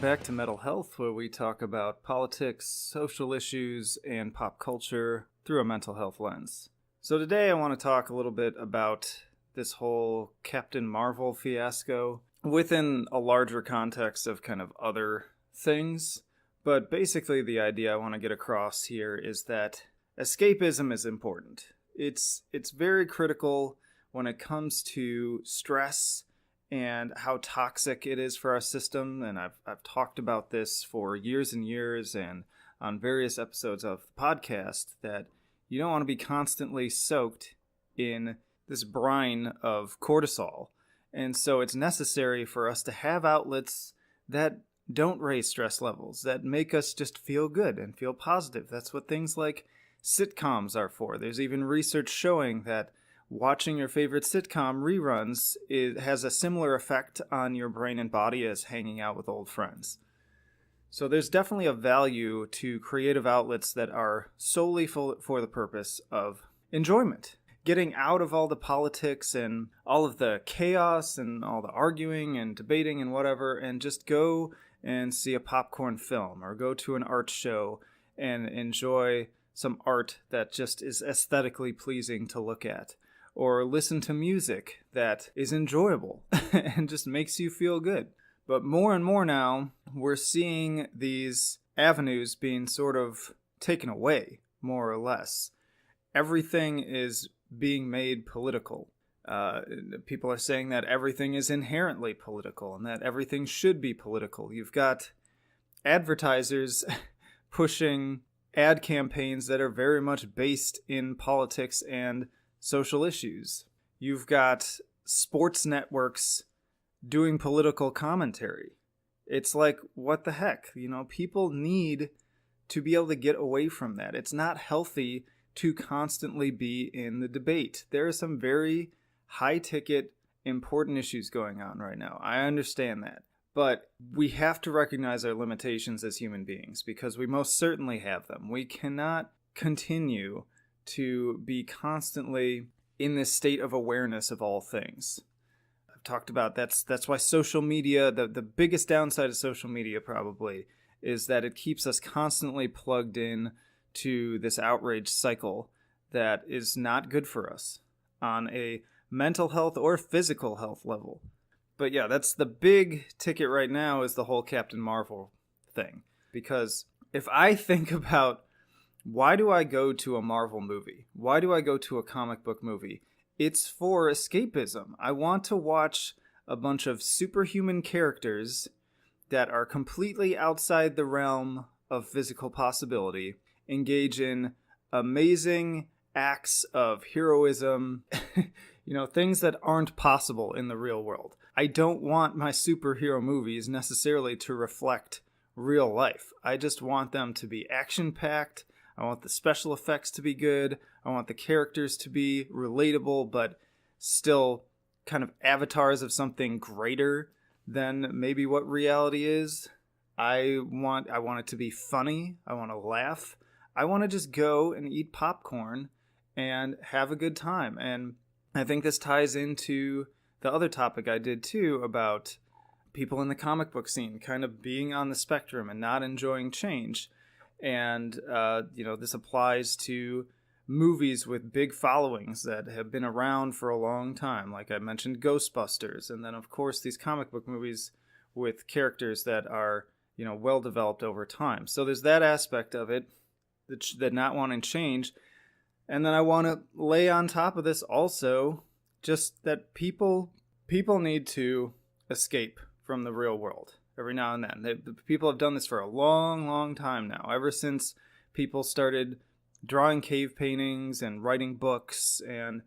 back to Mental Health, where we talk about politics, social issues, and pop culture through a mental health lens. So today I want to talk a little bit about this whole Captain Marvel fiasco within a larger context of kind of other things. But basically the idea I want to get across here is that escapism is important. It's very critical when it comes to stress and how toxic it is for our system. And I've talked about this for years and years and on various episodes of the podcast, that you don't want to be constantly soaked in this brine of cortisol. And so it's necessary for us to have outlets that don't raise stress levels, that make us just feel good and feel positive. That's what things like sitcoms are for. There's even research showing that watching your favorite sitcom reruns has a similar effect on your brain and body as hanging out with old friends. So there's definitely a value to creative outlets that are solely for the purpose of enjoyment. Getting out of all the politics and all of the chaos and all the arguing and debating and whatever, and just go and see a popcorn film or go to an art show and enjoy some art that just is aesthetically pleasing to look at. Or listen to music that is enjoyable and just makes you feel good. But more and more now, we're seeing these avenues being sort of taken away, more or less. Everything is being made political. People are saying that everything is inherently political and that everything should be political. You've got advertisers pushing ad campaigns that are very much based in politics and social issues. You've got sports networks doing political commentary. It's like, what the heck? People need to be able to get away from that. It's not healthy to constantly be in the debate. There are some very high-ticket, important issues going on right now. I understand that. But we have to recognize our limitations as human beings, because we most certainly have them. We cannot continue to be constantly in this state of awareness of all things. I've talked about that's why social media, the biggest downside of social media probably, is that it keeps us constantly plugged in to this outrage cycle that is not good for us on a mental health or physical health level. But yeah, that's the big ticket right now, is the whole Captain Marvel thing. Because if I think about, why do I go to a Marvel movie? Why do I go to a comic book movie? It's for escapism. I want to watch a bunch of superhuman characters that are completely outside the realm of physical possibility engage in amazing acts of heroism, things that aren't possible in the real world. I don't want my superhero movies necessarily to reflect real life. I just want them to be action-packed. I want the special effects to be good. I want the characters to be relatable, but still kind of avatars of something greater than maybe what reality is. I want it to be funny. I want to laugh. I want to just go and eat popcorn and have a good time. And I think this ties into the other topic I did too, about people in the comic book scene kind of being on the spectrum and not enjoying change. And, this applies to movies with big followings that have been around for a long time. Like I mentioned, Ghostbusters. And then, of course, these comic book movies with characters that are, well developed over time. So there's that aspect of it, that not wanting change. And then I want to lay on top of this also just that people need to escape from the real world every now and then. People have done this for a long, long time now, ever since people started drawing cave paintings and writing books and,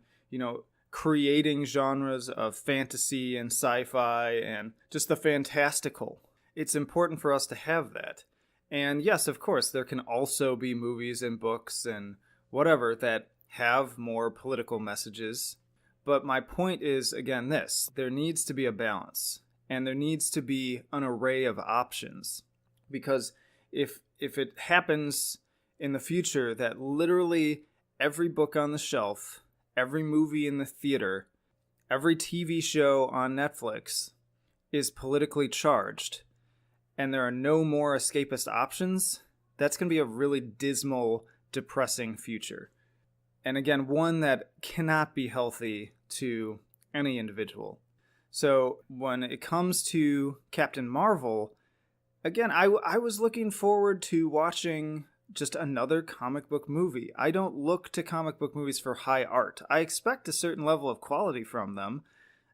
creating genres of fantasy and sci-fi and just the fantastical. It's important for us to have that. And yes, of course, there can also be movies and books and whatever that have more political messages. But my point is, again, this. There needs to be a balance. And there needs to be an array of options. Because if it happens in the future that literally every book on the shelf, every movie in the theater, every TV show on Netflix is politically charged, and there are no more escapist options, that's going to be a really dismal, depressing future. And again, one that cannot be healthy to any individual. So when it comes to Captain Marvel, again, I was looking forward to watching just another comic book movie. I don't look to comic book movies for high art. I expect a certain level of quality from them,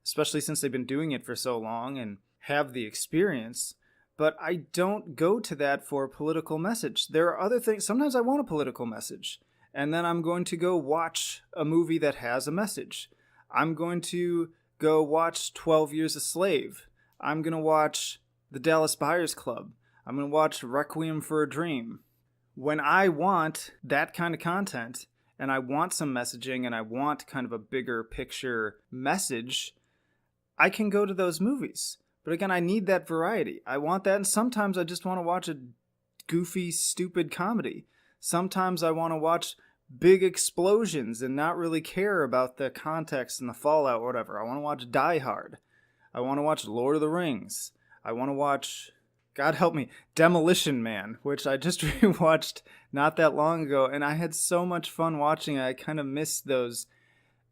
especially since they've been doing it for so long and have the experience. But I don't go to that for a political message. There are other things. Sometimes I want a political message, and then I'm going to go watch a movie that has a message. I'm going to go watch 12 Years a Slave. I'm going to watch The Dallas Buyers Club. I'm going to watch Requiem for a Dream. When I want that kind of content, and I want some messaging, and I want kind of a bigger picture message, I can go to those movies. But again, I need that variety. I want that, and sometimes I just want to watch a goofy, stupid comedy. Sometimes I want to watch big explosions and not really care about the context and the fallout or whatever. I want to watch Die Hard. I want to watch Lord of the Rings. I want to watch, God help me, Demolition Man, which I just rewatched not that long ago, and I had so much fun watching it. I kind of missed those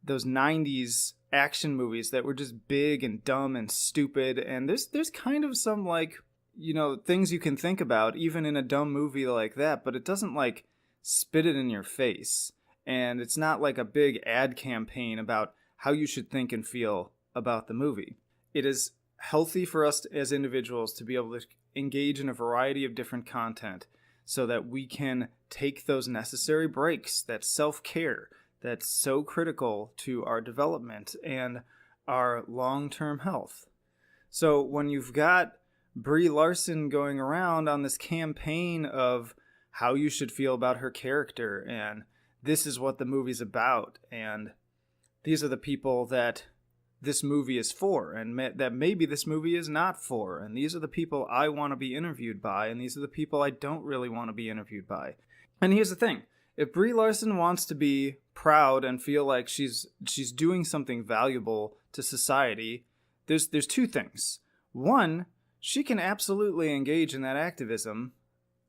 90s action movies that were just big and dumb and stupid, and there's kind of some, like, you know, things you can think about even in a dumb movie like that, but it doesn't like spit it in your face, and it's not like a big ad campaign about how you should think and feel about the movie. It is healthy for us as individuals to be able to engage in a variety of different content so that we can take those necessary breaks, that self-care that's so critical to our development and our long-term health. So when you've got Brie Larson going around on this campaign of how you should feel about her character, and this is what the movie's about, and these are the people that this movie is for, and that maybe this movie is not for, and these are the people I want to be interviewed by, and these are the people I don't really want to be interviewed by. And here's the thing. If Brie Larson wants to be proud and feel like she's doing something valuable to society, there's two things. One, she can absolutely engage in that activism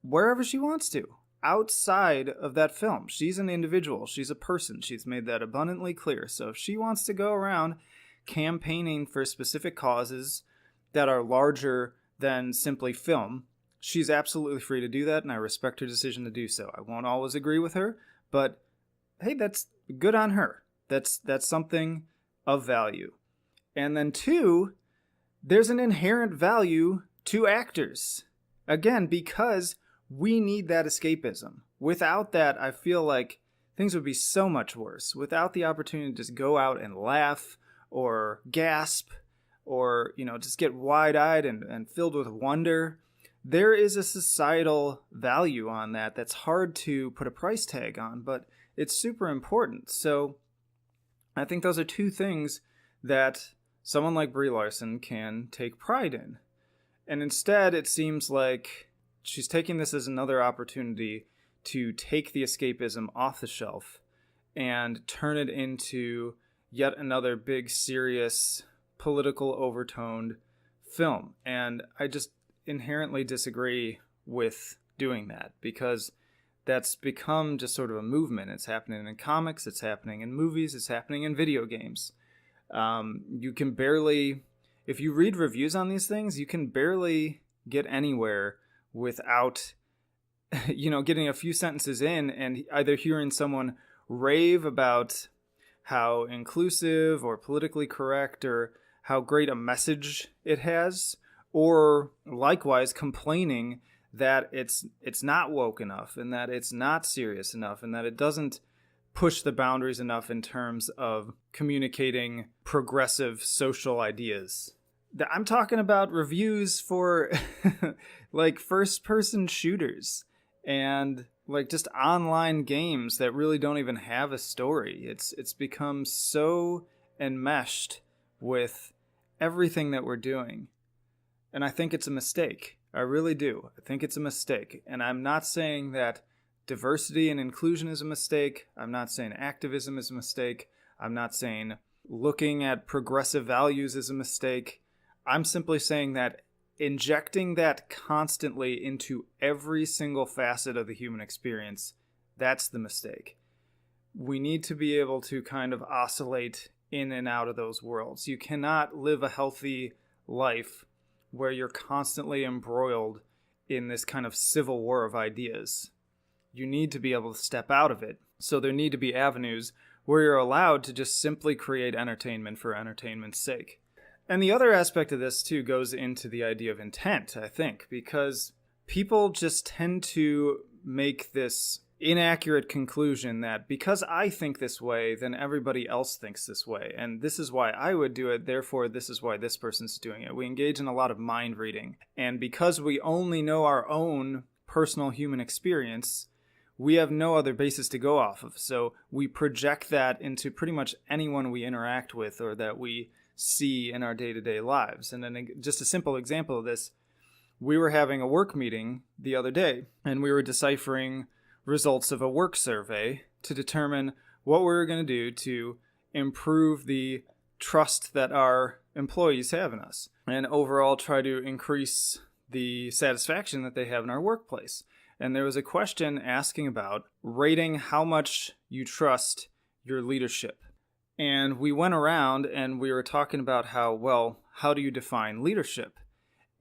wherever she wants to, outside of that film. She's an individual. She's a person. She's made that abundantly clear. So if she wants to go around campaigning for specific causes that are larger than simply film, she's absolutely free to do that, and I respect her decision to do so. I won't always agree with her, but hey, that's good on her. That's something of value. And then two, there's an inherent value to actors. Again, because we need that escapism. Without that, I feel like things would be so much worse. Without the opportunity to just go out and laugh or gasp or, you know, just get wide-eyed and filled with wonder, there is a societal value on that that's hard to put a price tag on, but it's super important. So I think those are two things that someone like Brie Larson can take pride in. And instead, it seems like she's taking this as another opportunity to take the escapism off the shelf and turn it into yet another big, serious, political overtoned film. And I just inherently disagree with doing that, because that's become just sort of a movement. It's happening in comics, it's happening in movies, it's happening in video games. You can barely, if you read reviews on these things, you can barely get anywhere without, you know, getting a few sentences in and either hearing someone rave about how inclusive or politically correct or how great a message it has, or likewise complaining that it's not woke enough and that it's not serious enough and that it doesn't push the boundaries enough in terms of communicating progressive social ideas. I'm talking about reviews for like first-person shooters and like just online games that really don't even have a story. It's become so enmeshed with everything that we're doing. And I think it's a mistake. I really do. I think it's a mistake. And I'm not saying that diversity and inclusion is a mistake. I'm not saying activism is a mistake. I'm not saying looking at progressive values is a mistake. I'm simply saying that injecting that constantly into every single facet of the human experience, that's the mistake. We need to be able to kind of oscillate in and out of those worlds. You cannot live a healthy life where you're constantly embroiled in this kind of civil war of ideas. You need to be able to step out of it. So there need to be avenues where you're allowed to just simply create entertainment for entertainment's sake. And the other aspect of this, too, goes into the idea of intent, I think, because people just tend to make this inaccurate conclusion that because I think this way, then everybody else thinks this way. And this is why I would do it, therefore this is why this person's doing it. We engage in a lot of mind reading. And because we only know our own personal human experience, we have no other basis to go off of. So we project that into pretty much anyone we interact with or that we see in our day-to-day lives. And then just a simple example of this, we were having a work meeting the other day, and we were deciphering results of a work survey to determine what we were going to do to improve the trust that our employees have in us and overall try to increase the satisfaction that they have in our workplace. And there was a question asking about rating how much you trust your leadership. And we went around and we were talking about how do you define leadership?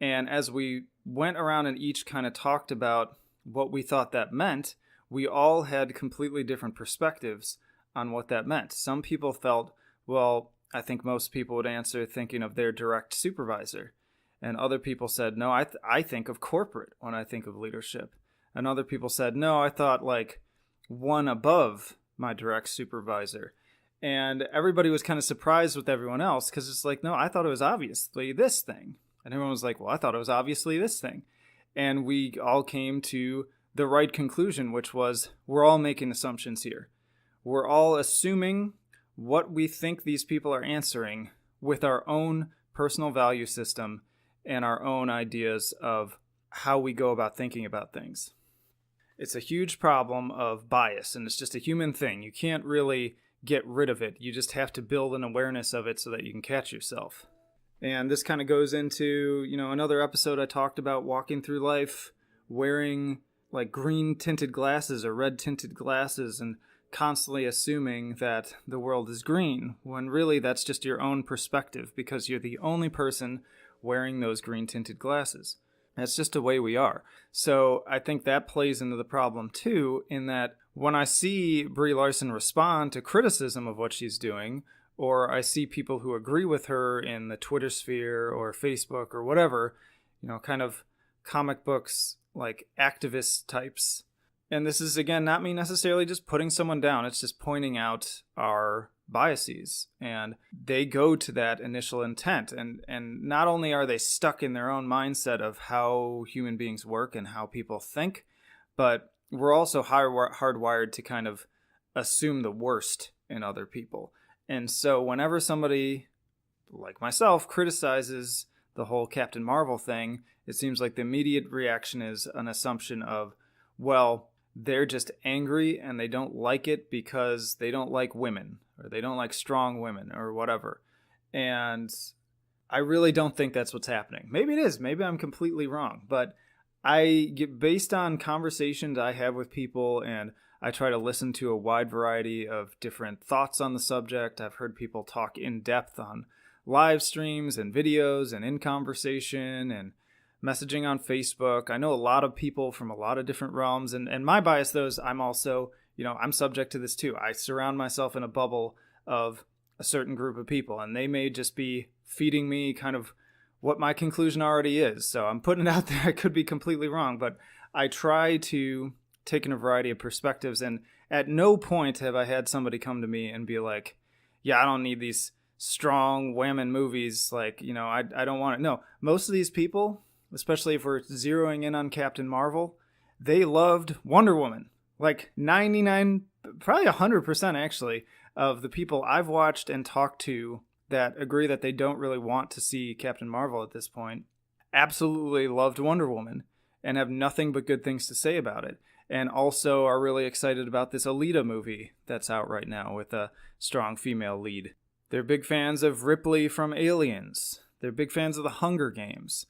And as we went around and each kind of talked about what we thought that meant, we all had completely different perspectives on what that meant. Some people felt, well, I think most people would answer thinking of their direct supervisor. And other people said, no, I think of corporate when I think of leadership. And other people said, no, I thought like one above my direct supervisor. And everybody was kind of surprised with everyone else because it's like, no, I thought it was obviously this thing. And everyone was like, well, I thought it was obviously this thing. And we all came to the right conclusion, which was we're all making assumptions here. We're all assuming what we think these people are answering with our own personal value system and our own ideas of how we go about thinking about things. It's a huge problem of bias, and it's just a human thing. You can't really get rid of it. You just have to build an awareness of it so that you can catch yourself. And this kind of goes into, another episode I talked about walking through life wearing like green tinted glasses or red tinted glasses and constantly assuming that the world is green, when really that's just your own perspective because you're the only person wearing those green tinted glasses. That's just the way we are. So I think that plays into the problem too, in that when I see Brie Larson respond to criticism of what she's doing, or I see people who agree with her in the Twitter sphere or Facebook or whatever, kind of comic books like activist types. And this is, again, not me necessarily just putting someone down. It's just pointing out our biases. And they go to that initial intent. And not only are they stuck in their own mindset of how human beings work and how people think, but we're also hardwired to kind of assume the worst in other people. And so whenever somebody like myself criticizes the whole Captain Marvel thing, it seems like the immediate reaction is an assumption of, well, they're just angry and they don't like it because they don't like women or they don't like strong women or whatever. And I really don't think that's what's happening. Maybe it is. Maybe I'm completely wrong. But based on conversations I have with people, and I try to listen to a wide variety of different thoughts on the subject. I've heard people talk in depth on live streams and videos and in conversation and messaging on Facebook. I know a lot of people from a lot of different realms. And my bias, though, is I'm also, I'm subject to this too. I surround myself in a bubble of a certain group of people, and they may just be feeding me kind of what my conclusion already is. So I'm putting it out there. I could be completely wrong, but I try to take in a variety of perspectives. And at no point have I had somebody come to me and be like, yeah, I don't need these strong women movies. Like, I don't want it. No, most of these people, especially if we're zeroing in on Captain Marvel, they loved Wonder Woman. Like 99, probably 100% actually, of the people I've watched and talked to that agree that they don't really want to see Captain Marvel at this point, absolutely loved Wonder Woman and have nothing but good things to say about it. And also are really excited about this Alita movie that's out right now with a strong female lead. They're big fans of Ripley from Aliens. They're big fans of the Hunger Games.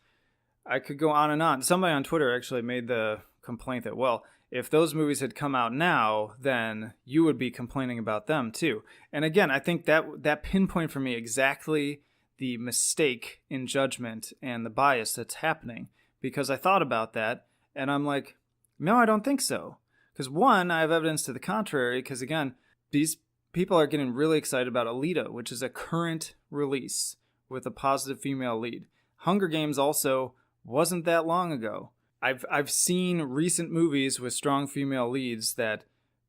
I could go on and on. Somebody on Twitter actually made the complaint that, well, if those movies had come out now, then you would be complaining about them too. And again, I think that pinpoint for me exactly the mistake in judgment and the bias that's happening, because I thought about that and I'm like, no, I don't think so. Because one, I have evidence to the contrary, because again, these people are getting really excited about Alita, which is a current release with a positive female lead. Hunger Games also wasn't that long ago. I've seen recent movies with strong female leads that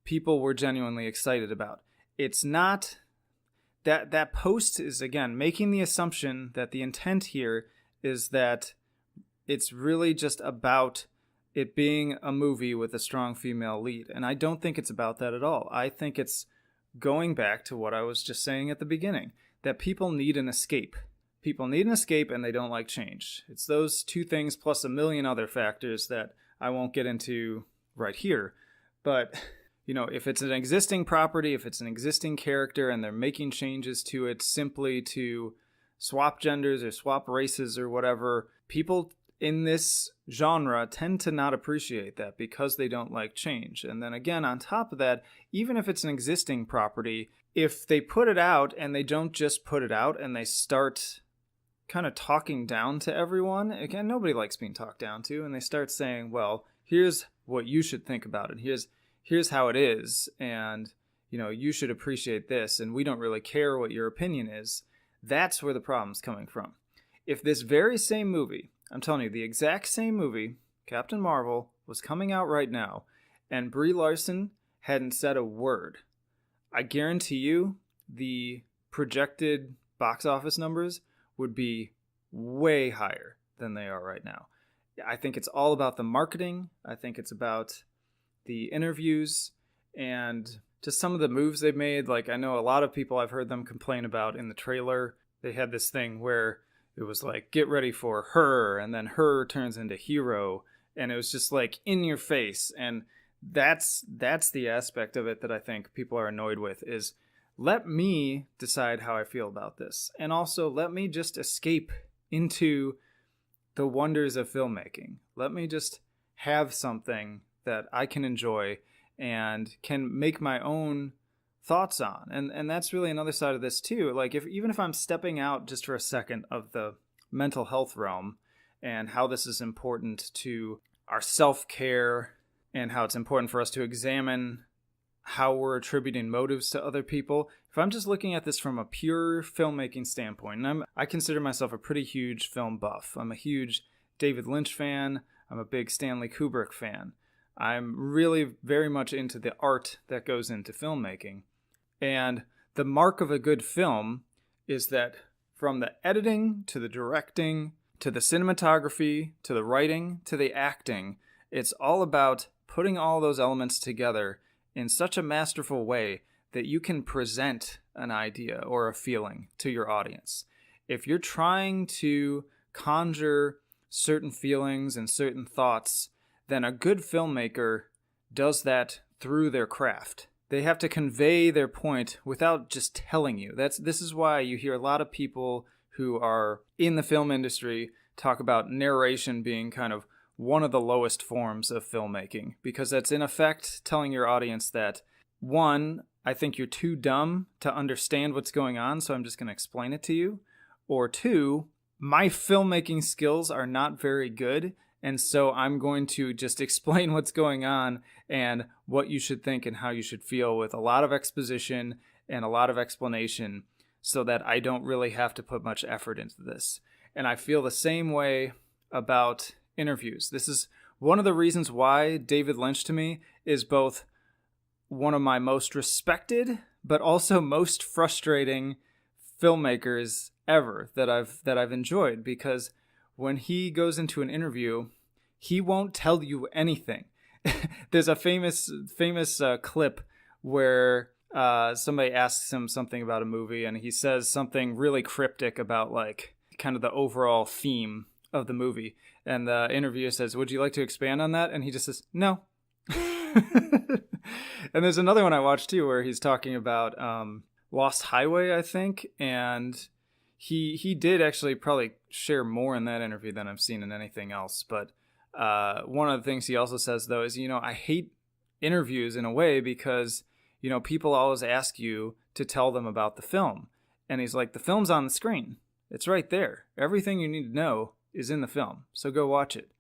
people were genuinely excited about. It's not that post is, again, making the assumption that the intent here is that it's really just about it being a movie with a strong female lead. And I don't think it's about that at all. I think it's going back to what I was just saying at the beginning, that people need an escape. People need an escape and they don't like change. It's those two things plus a million other factors that I won't get into right here. But, if it's an existing property, if it's an existing character and they're making changes to it simply to swap genders or swap races or whatever, people in this genre tend to not appreciate that because they don't like change. And then again, on top of that, even if it's an existing property, if they put it out and they don't just put it out and they start kind of talking down to everyone, again, nobody likes being talked down to, and they start saying, well, here's what you should think about it. Here's how it is, and you should appreciate this, and we don't really care what your opinion is. That's where the problem's coming from. If this very same movie, I'm telling you, the exact same movie, Captain Marvel, was coming out right now, and Brie Larson hadn't said a word, I guarantee you the projected box office numbers would be way higher than they are right now. I think it's all about the marketing. I think it's about the interviews and just some of the moves they've made. Like, I know a lot of people, I've heard them complain about in the trailer, they had this thing where it was like, get ready for her, and then her turns into hero, and it was just like in your face. And that's the aspect of it that I think people are annoyed with, is let me decide how I feel about this. And also let me just escape into the wonders of filmmaking. Let me just have something that I can enjoy and can make my own thoughts on. And that's really another side of this too. Like, even if I'm stepping out just for a second of the mental health realm and how this is important to our self-care and how it's important for us to examine how we're attributing motives to other people. If I'm just looking at this from a pure filmmaking standpoint, and I consider myself a pretty huge film buff. I'm a huge David Lynch fan. I'm a big Stanley Kubrick fan. I'm really very much into the art that goes into filmmaking. And the mark of a good film is that from the editing to the directing to the cinematography to the writing to the acting, it's all about putting all those elements together in such a masterful way that you can present an idea or a feeling to your audience. If you're trying to conjure certain feelings and certain thoughts, then a good filmmaker does that through their craft. They have to convey their point without just telling you. This is why you hear a lot of people who are in the film industry talk about narration being kind of one of the lowest forms of filmmaking, because that's in effect telling your audience that, one, I think you're too dumb to understand what's going on, so I'm just going to explain it to you. Or two, my filmmaking skills are not very good, and so I'm going to just explain what's going on and what you should think and how you should feel with a lot of exposition and a lot of explanation so that I don't really have to put much effort into this. And I feel the same way about interviews. This is one of the reasons why David Lynch to me is both one of my most respected but also most frustrating filmmakers ever that I've enjoyed, because when he goes into an interview, he won't tell you anything. There's a famous clip where somebody asks him something about a movie and he says something really cryptic about like kind of the overall theme of the movie. And the interviewer says, would you like to expand on that? And he just says, no. And there's another one I watched too where he's talking about Lost Highway, I think. And he did actually probably share more in that interview than I've seen in anything else. But one of the things he also says, though, is, I hate interviews in a way because, people always ask you to tell them about the film. And he's like, the film's on the screen. It's right there. Everything you need to know is in the film. So go watch it.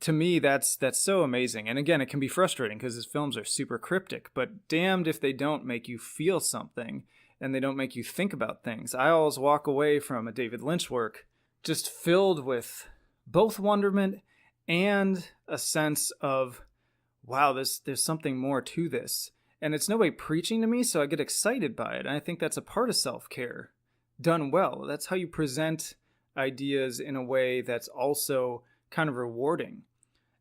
To me, that's so amazing. And again, it can be frustrating because his films are super cryptic, but damned if they don't make you feel something and they don't make you think about things. I always walk away from a David Lynch work just filled with both wonderment and a sense of, wow, there's something more to this. And it's no way preaching to me, so I get excited by it. And I think that's a part of self-care done well. That's how you present ideas in a way that's also kind of rewarding.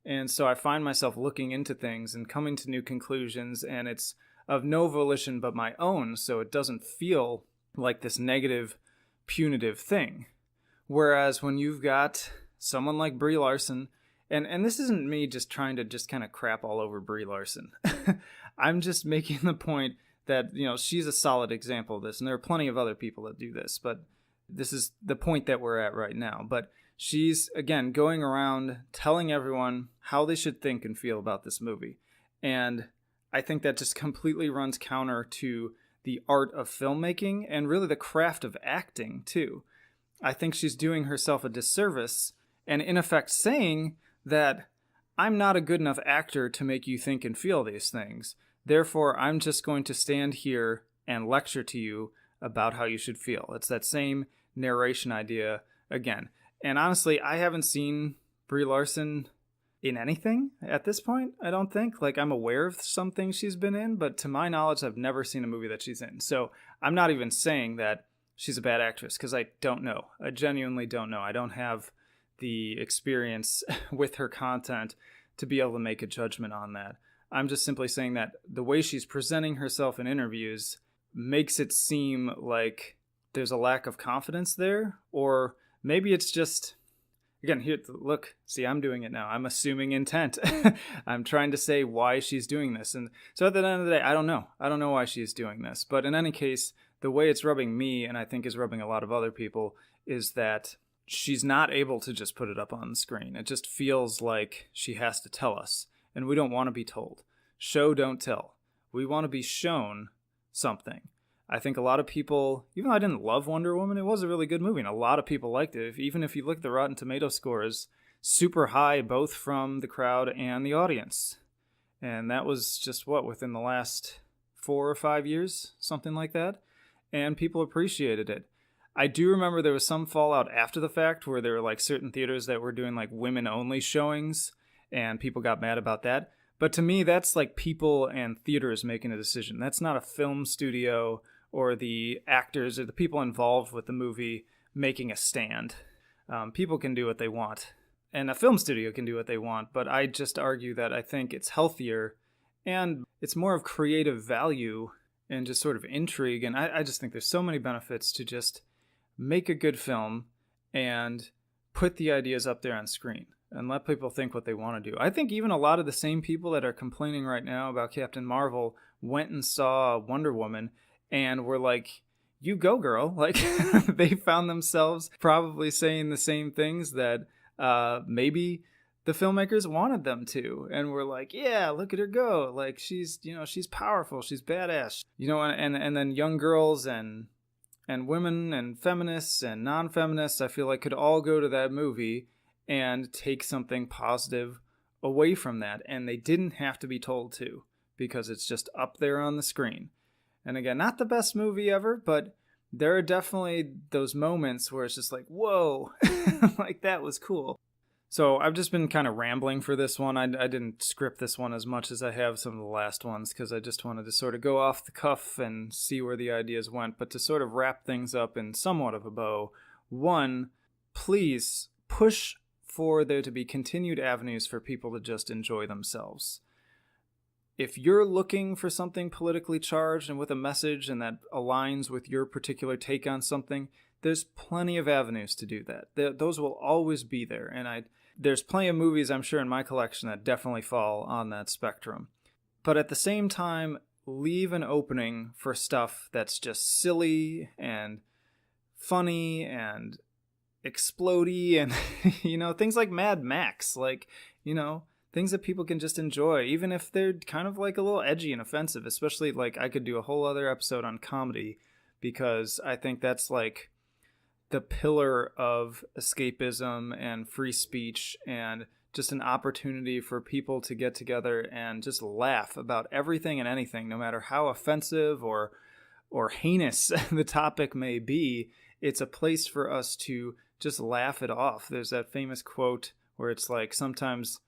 And so I find myself looking into things and coming to new conclusions, and it's of no volition but my own, so it doesn't feel like this negative, punitive thing. Whereas when you've got someone like Brie Larson, and this isn't me just trying to just kind of crap all over Brie Larson. I'm just making the point that, she's a solid example of this, and there are plenty of other people that do this, but this is the point that we're at right now. But she's, again, going around telling everyone how they should think and feel about this movie. And I think that just completely runs counter to the art of filmmaking and really the craft of acting, too. I think she's doing herself a disservice and, in effect, saying that I'm not a good enough actor to make you think and feel these things. Therefore, I'm just going to stand here and lecture to you about how you should feel. It's that same narration idea again. And honestly, I haven't seen Brie Larson in anything at this point, I don't think. Like, I'm aware of some things she's been in, but to my knowledge, I've never seen a movie that she's in. So I'm not even saying that she's a bad actress, because I don't know. I genuinely don't know. I don't have the experience with her content to be able to make a judgment on that. I'm just simply saying that the way she's presenting herself in interviews makes it seem like there's a lack of confidence there, or maybe it's just, again, here, look, see, I'm doing it now. I'm assuming intent. I'm trying to say why she's doing this. And so at the end of the day, I don't know. I don't know why she's doing this. But in any case, the way it's rubbing me, and I think is rubbing a lot of other people, is that she's not able to just put it up on the screen. It just feels like she has to tell us. And we don't want to be told. Show, don't tell. We want to be shown something. I think a lot of people, even though I didn't love Wonder Woman, it was a really good movie, and a lot of people liked it. Even if you look at the Rotten Tomato scores, super high, both from the crowd and the audience. And that was just, within the last 4 or 5 years? Something like that. And people appreciated it. I do remember there was some fallout after the fact where there were like certain theaters that were doing like women-only showings, and people got mad about that. But to me, that's like people and theaters making a decision. That's not a film studio or the actors or the people involved with the movie making a stand. People can do what they want, and a film studio can do what they want, but I just argue that I think it's healthier, and it's more of creative value and just sort of intrigue, and I just think there's so many benefits to just make a good film and put the ideas up there on screen and let people think what they want to do. I think even a lot of the same people that are complaining right now about Captain Marvel went and saw Wonder Woman and were like, you go, girl. Like, they found themselves probably saying the same things that maybe the filmmakers wanted them to. And were like, yeah, look at her go. Like, she's powerful. She's badass. And then young girls and women and feminists and non-feminists, I feel like, could all go to that movie and take something positive away from that. And they didn't have to be told to, because it's just up there on the screen. And again, not the best movie ever, but there are definitely those moments where it's just like, whoa, like that was cool. So I've just been kind of rambling for this one. I didn't script this one as much as I have some of the last ones, because I just wanted to sort of go off the cuff and see where the ideas went. But to sort of wrap things up in somewhat of a bow, one, please push for there to be continued avenues for people to just enjoy themselves. If you're looking for something politically charged and with a message and that aligns with your particular take on something, there's plenty of avenues to do that. Those will always be there. And there's plenty of movies, I'm sure, in my collection that definitely fall on that spectrum. But at the same time, leave an opening for stuff that's just silly and funny and explodey and, things like Mad Max, like, things that people can just enjoy, even if they're kind of like a little edgy and offensive, especially like I could do a whole other episode on comedy because I think that's like the pillar of escapism and free speech and just an opportunity for people to get together and just laugh about everything and anything, no matter how offensive or heinous the topic may be. It's a place for us to just laugh it off. There's that famous quote where it's like, sometimes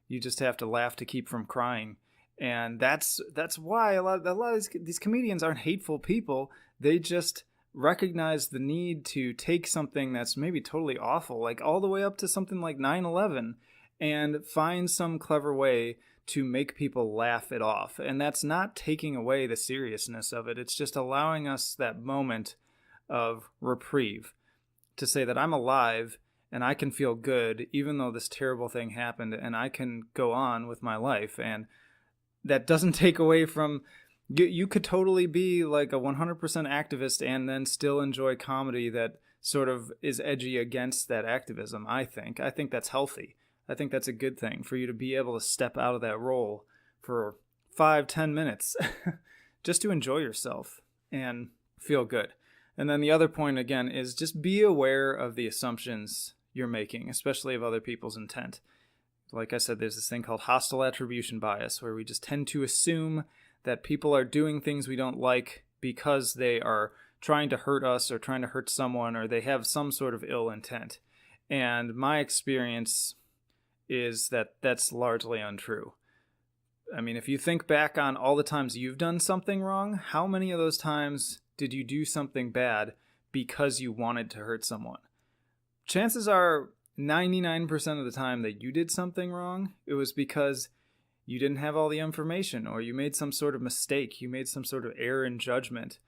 you just have to laugh to keep from crying. And that's why a lot of these comedians aren't hateful people. They just recognize the need to take something that's maybe totally awful, like all the way up to something like 9/11, and find some clever way to make people laugh it off. And that's not taking away the seriousness of it. It's just allowing us that moment of reprieve to say that I'm alive and I can feel good even though this terrible thing happened, and I can go on with my life. And that doesn't take away from... You could totally be like a 100% activist and then still enjoy comedy that sort of is edgy against that activism, I think. I think that's healthy. I think that's a good thing for you to be able to step out of that role for 5-10 minutes just to enjoy yourself and feel good. And then the other point, again, is just be aware of the assumptions you're making, especially of other people's intent. Like I said, there's this thing called hostile attribution bias, where we just tend to assume that people are doing things we don't like because they are trying to hurt us or trying to hurt someone, or they have some sort of ill intent. And my experience is that that's largely untrue. I mean, if you think back on all the times you've done something wrong, how many of those times did you do something bad because you wanted to hurt someone? Chances are 99% of the time that you did something wrong, it was because you didn't have all the information, or you made some sort of mistake, you made some sort of error in judgment,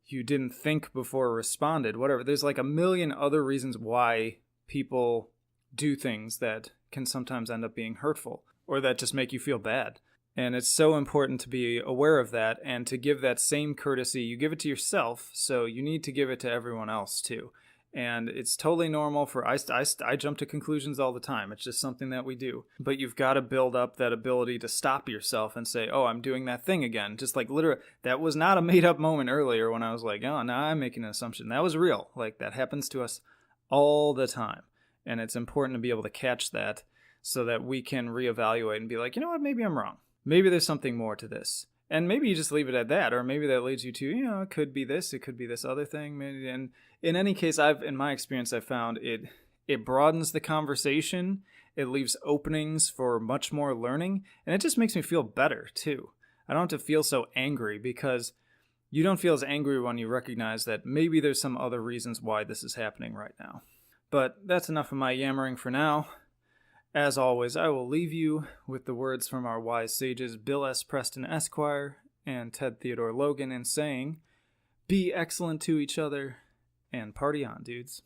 you didn't think before responded, whatever. There's like a million other reasons why people do things that can sometimes end up being hurtful, or that just make you feel bad. And it's so important to be aware of that and to give that same courtesy. You give it to yourself, so you need to give it to everyone else too. And it's totally normal for... I jump to conclusions all the time. It's just something that we do. But you've got to build up that ability to stop yourself and say, oh, I'm doing that thing again. Just like literally, that was not a made-up moment earlier when I was like, oh, now I'm making an assumption. That was real. Like, that happens to us all the time. And it's important to be able to catch that so that we can reevaluate and be like, you know what, maybe I'm wrong. Maybe there's something more to this. And maybe you just leave it at that, or maybe that leads you to, it could be this, it could be this other thing. Maybe. And in any case, in my experience, I've found it broadens the conversation. It leaves openings for much more learning, and it just makes me feel better too. I don't have to feel so angry, because you don't feel as angry when you recognize that maybe there's some other reasons why this is happening right now. But that's enough of my yammering for now. As always, I will leave you with the words from our wise sages Bill S. Preston Esquire and Ted Theodore Logan in saying, be excellent to each other and party on, dudes.